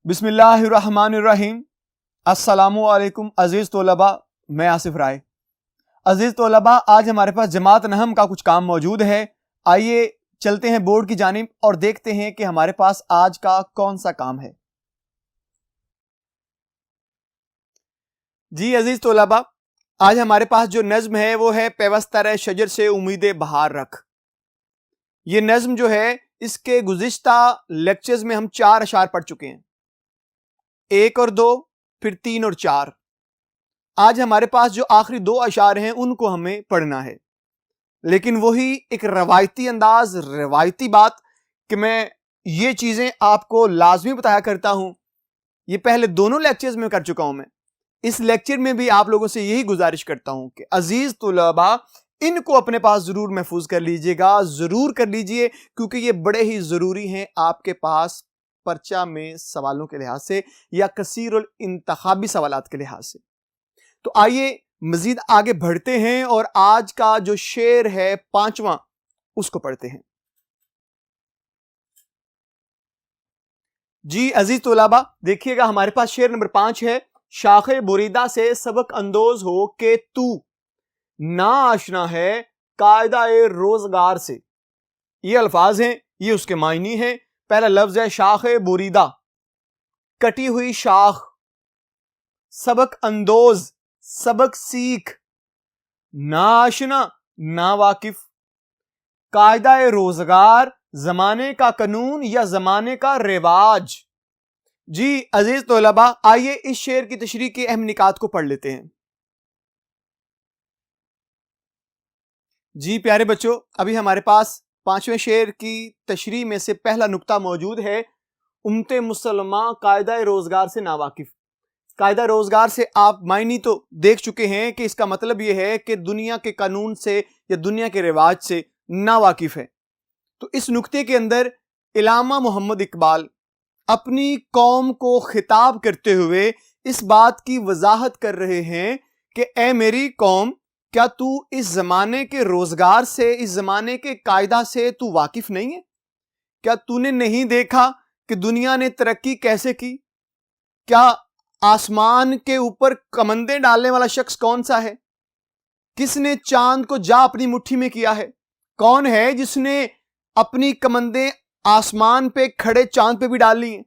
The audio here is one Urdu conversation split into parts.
بسم اللہ الرحمن الرحیم۔ السلام علیکم عزیز طلباء، میں آصف رائے۔ عزیز طلباء، آج ہمارے پاس جماعت نحم کا کچھ کام موجود ہے۔ آئیے چلتے ہیں بورڈ کی جانب اور دیکھتے ہیں کہ ہمارے پاس آج کا کون سا کام ہے۔ جی عزیز طلباء، آج ہمارے پاس جو نظم ہے وہ ہے پیوستر شجر سے امید بہار رکھ۔ یہ نظم جو ہے اس کے گزشتہ لیکچرز میں ہم 4 اشعار پڑھ چکے ہیں، 1 اور 2، پھر 3 اور 4۔ آج ہمارے پاس جو آخری 2 اشعار ہیں ان کو ہمیں پڑھنا ہے، لیکن وہی ایک روایتی انداز، روایتی بات کہ میں یہ چیزیں آپ کو لازمی بتایا کرتا ہوں۔ یہ پہلے دونوں لیکچرز میں کر چکا ہوں۔ میں اس لیکچر میں بھی آپ لوگوں سے یہی گزارش کرتا ہوں کہ عزیز طلباء ان کو اپنے پاس ضرور محفوظ کر لیجئے گا، ضرور کر لیجئے، کیونکہ یہ بڑے ہی ضروری ہیں آپ کے پاس پرچہ میں سوالوں کے لحاظ سے یا کثیر الانتخابی سوالات کے لحاظ سے۔ تو آئیے مزید آگے بڑھتے ہیں اور آج کا جو شعر ہے 5واں اس کو پڑھتے ہیں۔ جی عزیز طلباء دیکھیے گا، ہمارے پاس شعر نمبر 5 ہے۔ شاخ بریدہ سے سبق اندوز ہو کہ تو نا آشنا ہے قاعدہ روزگار سے۔ یہ الفاظ ہیں، یہ اس کے معنی ہیں۔ پہلا لفظ ہے شاخ بریدہ، کٹی ہوئی شاخ، سبق اندوز، سبق سیکھ، نا آشنا، نا واقف، قاعدہ روزگار، زمانے کا قانون یا زمانے کا رواج۔ جی عزیز طلباء، آئیے اس شعر کی تشریح کے اہم نکات کو پڑھ لیتے ہیں۔ جی پیارے بچوں، ابھی ہمارے پاس 5ویں شعر کی تشریح میں سے پہلا نقطہ موجود ہے، امت مسلمہ قاعدہ روزگار سے ناواقف۔ قاعدہ روزگار سے آپ معنی تو دیکھ چکے ہیں کہ اس کا مطلب یہ ہے کہ دنیا کے قانون سے یا دنیا کے رواج سے ناواقف ہے۔ تو اس نقطے کے اندر علامہ محمد اقبال اپنی قوم کو خطاب کرتے ہوئے اس بات کی وضاحت کر رہے ہیں کہ اے میری قوم، کیا تو اس زمانے کے روزگار سے، اس زمانے کے قاعدہ سے تو واقف نہیں ہے؟ کیا تو نے نہیں دیکھا کہ دنیا نے ترقی کیسے کی؟ کیا آسمان کے اوپر کمندیں ڈالنے والا شخص کون سا ہے؟ کس نے چاند کو جا اپنی مٹھی میں کیا ہے؟ کون ہے جس نے اپنی کمندیں آسمان پہ کھڑے چاند پہ بھی ڈال لی ہیں؟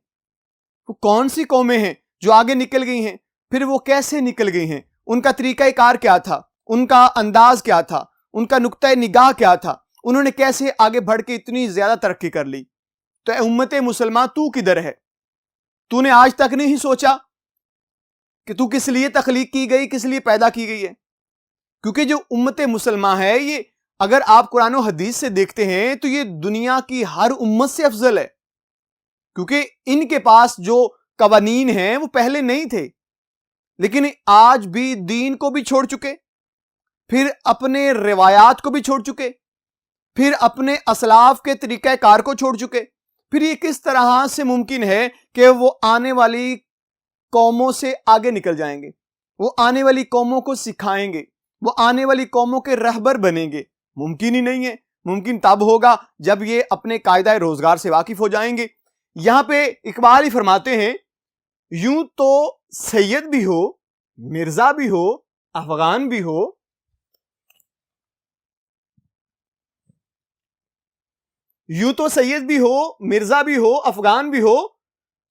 وہ کون سی قومیں ہیں جو آگے نکل گئی ہیں؟ پھر وہ کیسے نکل گئی ہیں؟ ان کا طریقہ کار کیا تھا؟ ان کا انداز کیا تھا؟ ان کا نقطہ نگاہ کیا تھا؟ انہوں نے کیسے آگے بڑھ کے اتنی زیادہ ترقی کر لی؟ تو اے امت مسلمہ، تو کدھر ہے؟ تو نے آج تک نہیں سوچا کہ تو کس لیے تخلیق کی گئی، کس لیے پیدا کی گئی ہے؟ کیونکہ جو امت مسلمہ ہے، یہ اگر آپ قرآن و حدیث سے دیکھتے ہیں تو یہ دنیا کی ہر امت سے افضل ہے، کیونکہ ان کے پاس جو قوانین ہیں وہ پہلے نہیں تھے، لیکن آج بھی دین کو بھی چھوڑ چکے، پھر اپنے روایات کو بھی چھوڑ چکے، پھر اپنے اسلاف کے طریقہ کار کو چھوڑ چکے۔ پھر یہ کس طرح سے ممکن ہے کہ وہ آنے والی قوموں سے آگے نکل جائیں گے، وہ آنے والی قوموں کو سکھائیں گے، وہ آنے والی قوموں کے رہبر بنیں گے؟ ممکن ہی نہیں ہے۔ ممکن تب ہوگا جب یہ اپنے قاعدہ روزگار سے واقف ہو جائیں گے۔ یہاں پہ اقبال ہی فرماتے ہیں، یوں تو سید بھی ہو، مرزا بھی ہو، افغان بھی ہو، یوں تو سید بھی ہو، مرزا بھی ہو، افغان بھی ہو،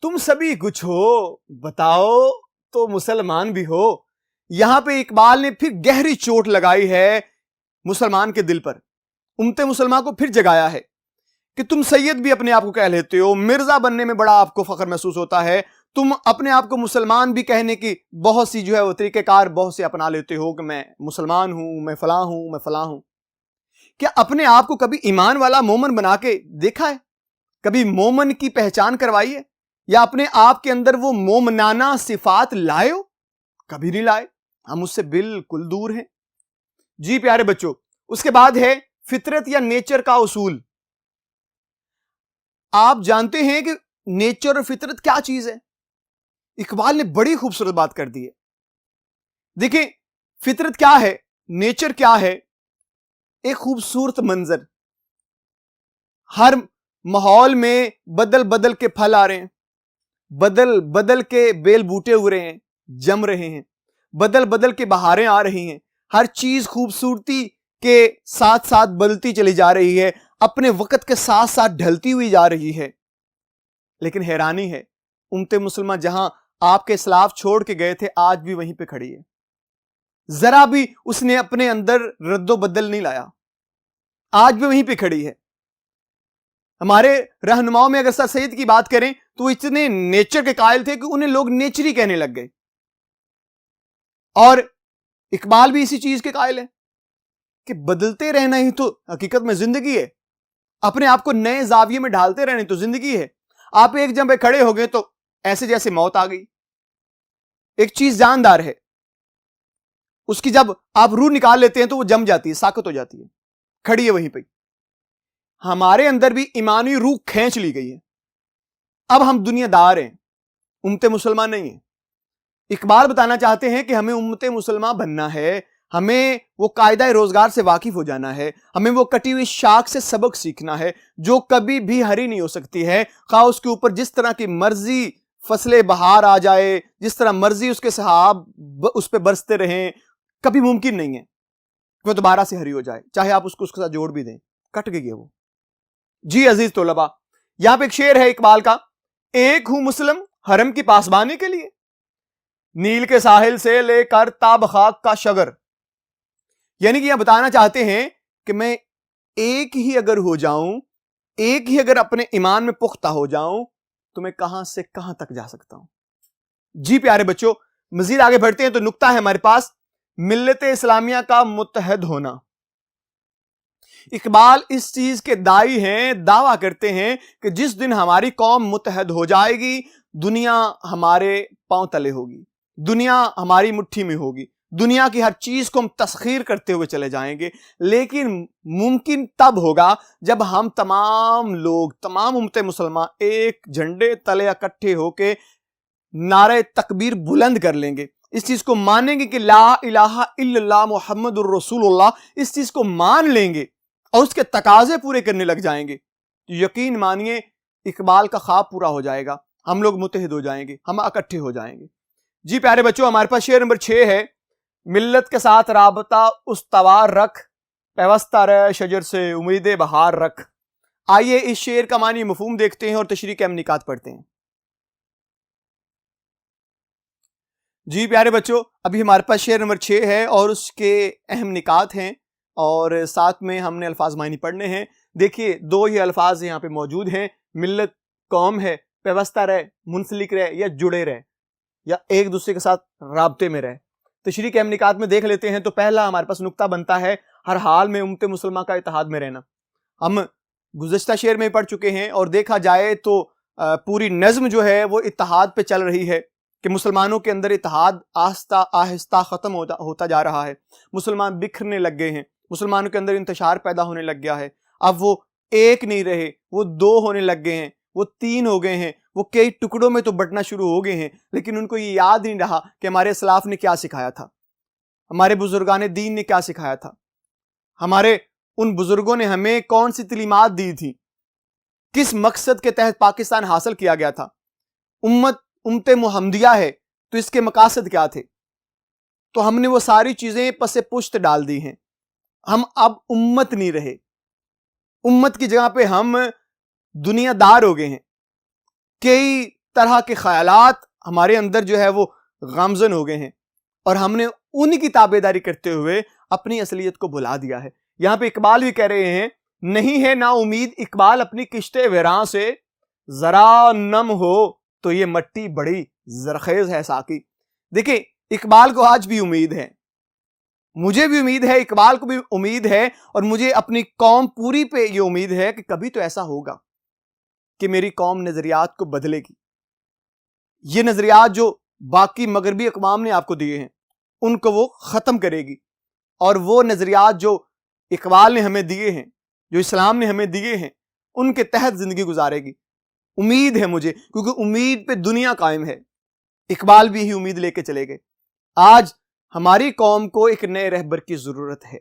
تم سبھی کچھ ہو، بتاؤ تو مسلمان بھی ہو۔ یہاں پہ اقبال نے پھر گہری چوٹ لگائی ہے مسلمان کے دل پر، امت مسلمان کو پھر جگایا ہے کہ تم سید بھی اپنے آپ کو کہہ لیتے ہو، مرزا بننے میں بڑا آپ کو فخر محسوس ہوتا ہے، تم اپنے آپ کو مسلمان بھی کہنے کی بہت سی جو ہے وہ طریقہ کار بہت سے اپنا لیتے ہو کہ میں مسلمان ہوں، میں فلاں ہوں، میں فلاں ہوں۔ کیا اپنے آپ کو کبھی ایمان والا مومن بنا کے دیکھا ہے؟ کبھی مومن کی پہچان کروائی ہے؟ یا اپنے آپ کے اندر وہ مومنانہ صفات لائے ہو؟ کبھی نہیں لائے، ہم اس سے بالکل دور ہیں۔ جی پیارے بچوں، اس کے بعد ہے فطرت یا نیچر کا اصول۔ آپ جانتے ہیں کہ نیچر اور فطرت کیا چیز ہے؟ اقبال نے بڑی خوبصورت بات کر دی ہے۔ دیکھیں فطرت کیا ہے، نیچر کیا ہے؟ ایک خوبصورت منظر، ہر ماحول میں بدل بدل کے پھل آ رہے ہیں، بدل بدل کے بیل بوٹے اگ رہے ہیں, جم رہے ہیں, بدل بدل کے بہاریں آ رہی ہیں, ہر چیز خوبصورتی کے ساتھ ساتھ بدلتی چلی جا رہی ہے, اپنے وقت کے ساتھ ساتھ ڈھلتی ہوئی جا رہی ہے. لیکن حیرانی ہے, امت مسلمہ جہاں آپ کے اسلاف چھوڑ کے گئے تھے آج بھی وہیں پہ کھڑی ہے. ذرا بھی اس نے اپنے اندر رد و بدل نہیں لایا, آج بھی وہیں پہ کھڑی ہے. ہمارے رہنماؤں میں اگر سر سید کی بات کریں تو وہ اتنے نیچر کے قائل تھے کہ انہیں لوگ نیچری کہنے لگ گئے. اور اقبال بھی اسی چیز کے قائل ہے کہ بدلتے رہنا ہی تو حقیقت میں زندگی ہے, اپنے آپ کو نئے زاویے میں ڈھالتے رہنا تو زندگی ہے. آپ ایک جگہ کھڑے ہو گئے تو ایسے جیسے موت آ گئی. ایک چیز جاندار ہے, اس کی جب آپ روح نکال لیتے ہیں تو وہ جم جاتی ہے, ساکت ہو جاتی ہے, کھڑی ہے وہیں پہ. ہمارے اندر بھی ایمانی روح کھینچ لی گئی ہے. اب ہم دنیا دار ہیں, امت مسلمان نہیں ہیں. اقبال بتانا چاہتے ہیں کہ ہمیں امت مسلمان بننا ہے, ہمیں وہ قاعدہ روزگار سے واقف ہو جانا ہے, ہمیں وہ کٹی ہوئی شاخ سے سبق سیکھنا ہے جو کبھی بھی ہری نہیں ہو سکتی ہے, خواہ اس کے اوپر جس طرح کی مرضی فصل بہار آ جائے, جس طرح مرضی اس کے سحاب اس پہ برستے رہیں, کبھی ممکن نہیں ہے کہ وہ دوبارہ سے ہری ہو جائے, چاہے آپ اس کو اس کے ساتھ جوڑ بھی دیں, کٹ گئی ہے وہ. جی عزیز طلباء, یہاں پہ ایک شعر ہے اقبال کا, ایک ہوں مسلم حرم کی پاسبانی کے لیے, نیل کے ساحل سے لے کر تاب خاک کا شگر. یعنی کہ یہ بتانا چاہتے ہیں کہ میں ایک ہی اگر ہو جاؤں, ایک ہی اگر اپنے ایمان میں پختہ ہو جاؤں تو میں کہاں سے کہاں تک جا سکتا ہوں. جی پیارے بچوں, مزید آگے بڑھتے ہیں تو نقطہ ہے ہمارے پاس ملت اسلامیہ کا متحد ہونا. اقبال اس چیز کے دائی ہیں, دعویٰ کرتے ہیں کہ جس دن ہماری قوم متحد ہو جائے گی دنیا ہمارے پاؤں تلے ہوگی, دنیا ہماری مٹھی میں ہوگی, دنیا کی ہر چیز کو ہم تسخیر کرتے ہوئے چلے جائیں گے. لیکن ممکن تب ہوگا جب ہم تمام لوگ, تمام امت مسلمان ایک جھنڈے تلے اکٹھے ہو کے نعرہ تکبیر بلند کر لیں گے, اس چیز کو مانیں گے کہ لا الہ الا اللہ محمد الرسول اللہ, اس چیز کو مان لیں گے اور اس کے تقاضے پورے کرنے لگ جائیں گے. یقین مانیے اقبال کا خواب پورا ہو جائے گا, ہم لوگ متحد ہو جائیں گے, ہم اکٹھے ہو جائیں گے. جی پیارے بچوں, ہمارے پاس شعر نمبر 6 ہے, ملت کے ساتھ رابطہ استوار رکھ, پیوستہ رہ شجر سے امید بہار رکھ. آئیے اس شعر کا معنی مفہوم دیکھتے ہیں اور تشریح کے اہم نکات پڑھتے ہیں. جی پیارے بچوں, ابھی ہمارے پاس شعر نمبر 6 ہے اور اس کے اہم نکات ہیں اور ساتھ میں ہم نے الفاظ معنی پڑھنے ہیں. دیکھیے دو ہی الفاظ یہاں پہ موجود ہیں, ملت قوم ہے, پیوستہ رہ منسلک رہ یا جڑے رہ یا ایک دوسرے کے ساتھ رابطے میں رہ. تشریح کے اہم نکات میں دیکھ لیتے ہیں. تو پہلا ہمارے پاس نقطہ بنتا ہے ہر حال میں امت مسلمہ کا اتحاد میں رہنا. ہم گزشتہ شعر میں پڑھ چکے ہیں اور دیکھا جائے تو پوری نظم جو ہے وہ اتحاد پہ چل رہی ہے کہ مسلمانوں کے اندر اتحاد آہستہ آہستہ ختم ہوتا جا رہا ہے. مسلمان بکھرنے لگ گئے ہیں, مسلمانوں کے اندر انتشار پیدا ہونے لگ گیا ہے. اب وہ ایک نہیں رہے, وہ 2 ہونے لگ گئے ہیں, وہ 3 ہو گئے ہیں, وہ کئی ٹکڑوں میں تو بٹنا شروع ہو گئے ہیں. لیکن ان کو یہ یاد نہیں رہا کہ ہمارے اسلاف نے کیا سکھایا تھا, ہمارے بزرگان دین نے کیا سکھایا تھا, ہمارے ان بزرگوں نے ہمیں کون سی تعلیمات دی تھی, کس مقصد کے تحت پاکستان حاصل کیا گیا تھا. امت محمدیہ ہے تو اس کے مقاصد کیا تھے, تو ہم نے وہ ساری چیزیں پس پشت ڈال دی ہیں. ہم اب امت نہیں رہے, امت کی جگہ پہ ہم دنیا دار ہو گئے ہیں. کئی طرح کے خیالات ہمارے اندر جو ہے وہ غامزن ہو گئے ہیں اور ہم نے ان کی تابعداری کرتے ہوئے اپنی اصلیت کو بھلا دیا ہے. یہاں پہ اقبال بھی کہہ رہے ہیں, نہیں ہے نا امید اقبال اپنی کشتے ویراں سے, ذرا نم ہو تو یہ مٹی بڑی زرخیز ہے ساقی. دیکھیں اقبال کو آج بھی امید ہے, مجھے بھی امید ہے, اقبال کو بھی امید ہے, اور مجھے اپنی قوم پوری پہ یہ امید ہے کہ کبھی تو ایسا ہوگا کہ میری قوم نظریات کو بدلے گی. یہ نظریات جو باقی مغربی اقوام نے آپ کو دیے ہیں ان کو وہ ختم کرے گی, اور وہ نظریات جو اقبال نے ہمیں دیے ہیں, جو اسلام نے ہمیں دیے ہیں, ان کے تحت زندگی گزارے گی. امید ہے مجھے, کیونکہ امید پہ دنیا قائم ہے. اقبال بھی ہی امید لے کے چلے گئے. آج ہماری قوم کو ایک نئے رہبر کی ضرورت ہے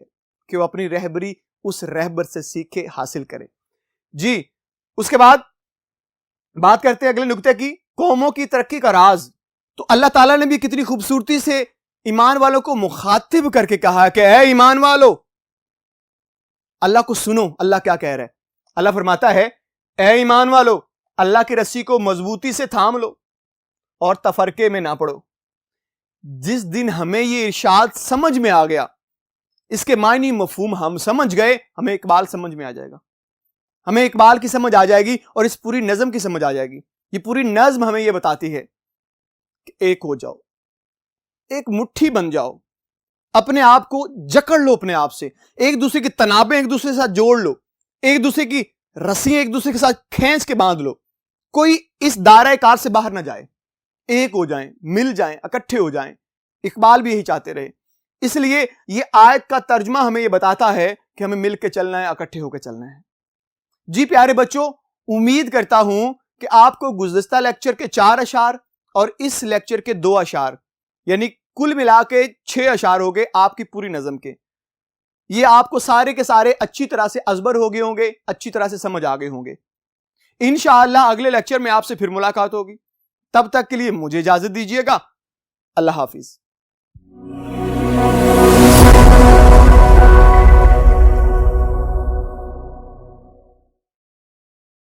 کہ وہ اپنی رہبری اس رہبر سے سیکھے, حاصل کرے. جی اس کے بعد بات کرتے ہیں اگلے نقطے کی, قوموں کی ترقی کا راز. تو اللہ تعالیٰ نے بھی کتنی خوبصورتی سے ایمان والوں کو مخاطب کر کے کہا کہ اے ایمان والو، اللہ کو سنو. اللہ کیا کہہ رہا ہے؟ اللہ فرماتا ہے اے ایمان والو، اللہ کی رسی کو مضبوطی سے تھام لو اور تفرقے میں نہ پڑو. جس دن ہمیں یہ ارشاد سمجھ میں آ گیا، اس کے معنی مفہوم ہم سمجھ گئے، ہمیں اقبال سمجھ میں آ جائے گا، ہمیں اقبال کی سمجھ آ جائے گی اور اس پوری نظم کی سمجھ آ جائے گی. یہ پوری نظم ہمیں یہ بتاتی ہے کہ ایک ہو جاؤ، ایک مٹھی بن جاؤ، اپنے آپ کو جکڑ لو، اپنے آپ سے ایک دوسرے کی تنابیں ایک دوسرے کے ساتھ جوڑ لو، ایک دوسرے کی رسیاں ایک دوسرے کے ساتھ کھینچ کے باندھ لو. کوئی اس دائرہ کار سے باہر نہ جائے، ایک ہو جائیں، مل جائیں، اکٹھے ہو جائیں. اقبال بھی یہی چاہتے رہے. اس لیے یہ آیت کا ترجمہ ہمیں یہ بتاتا ہے کہ ہمیں مل کے چلنا ہے، اکٹھے ہو کے چلنا ہے. جی پیارے بچوں، امید کرتا ہوں کہ آپ کو گزشتہ لیکچر کے 4 اشعار اور اس لیکچر کے 2 اشعار، یعنی کل ملا کے 6 اشعار ہو گئے آپ کی پوری نظم کے. یہ آپ کو سارے کے سارے اچھی طرح سے ازبر ہو گئے ہوں گے، اچھی طرح سے سمجھ آ گئے ہوں گے. انشاءاللہ اگلے لیکچر میں آپ سے پھر ملاقات ہوگی. تب تک کے لیے مجھے اجازت دیجیے گا. اللہ حافظ.